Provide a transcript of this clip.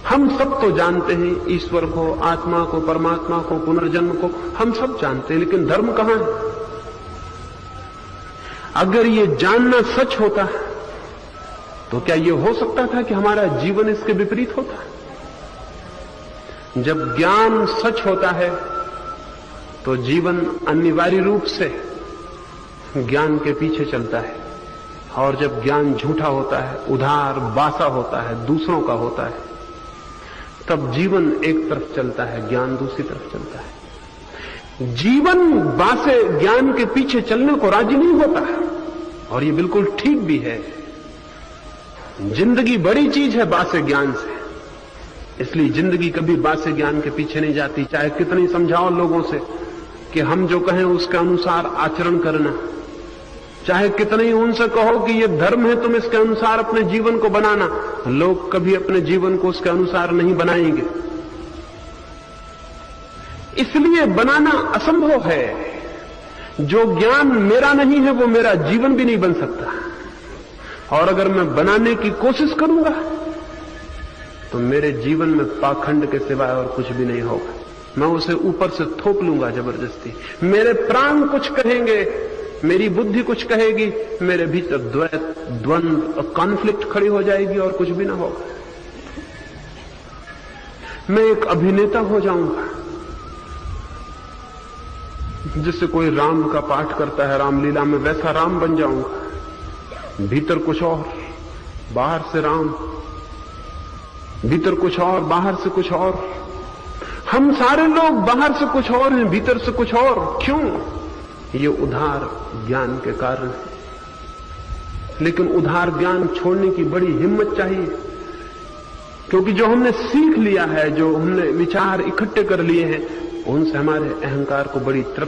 हम सब तो जानते हैं ईश्वर को, आत्मा को, परमात्मा को, पुनर्जन्म को, हम सब जानते हैं, लेकिन धर्म कहां है? अगर ये जानना सच होता तो क्या ये हो सकता था कि हमारा जीवन इसके विपरीत होता? जब ज्ञान सच होता है तो जीवन अनिवार्य रूप से ज्ञान के पीछे चलता है, और जब ज्ञान झूठा होता है, उधार बासा होता है, दूसरों का होता है, तब जीवन एक तरफ चलता है, ज्ञान दूसरी तरफ चलता है। जीवन बासे ज्ञान के पीछे चलने को राजी नहीं होता है, और ये बिल्कुल ठीक भी है। जिंदगी बड़ी चीज है बासे ज्ञान से, इसलिए जिंदगी कभी बासे ज्ञान के पीछे नहीं जाती। चाहे कितनी समझाओ लोगों से कि हम जो कहें उसके अनुसार आचरण करना, चाहे कितने ही उनसे कहो कि ये धर्म है, तुम इसके अनुसार अपने जीवन को बनाना, लोग कभी अपने जीवन को उसके अनुसार नहीं बनाएंगे। इसलिए बनाना असंभव है। जो ज्ञान मेरा नहीं है वो मेरा जीवन भी नहीं बन सकता, और अगर मैं बनाने की कोशिश करूंगा तो मेरे जीवन में पाखंड के सिवाय और कुछ भी नहीं होगा। मैं उसे ऊपर से थोप लूंगा जबरदस्ती। मेरे प्राण कुछ कहेंगे, मेरी बुद्धि कुछ कहेगी, मेरे भीतर द्वंद्व और कॉन्फ्लिक्ट खड़ी हो जाएगी, और कुछ भी ना होगा। मैं एक अभिनेता हो जाऊंगा, जिससे कोई राम का पाठ करता है रामलीला में, वैसा राम बन जाऊंगा। भीतर कुछ और, बाहर से राम, भीतर कुछ और, बाहर से कुछ और। हम सारे लोग बाहर से कुछ और हैं, भीतर से कुछ और। क्यों? ये उधार ज्ञान के कारण है। लेकिन उधार ज्ञान छोड़ने की बड़ी हिम्मत चाहिए, क्योंकि जो हमने सीख लिया है, जो हमने विचार इकट्ठे कर लिए हैं, उनसे हमारे अहंकार को बड़ी तृप्ति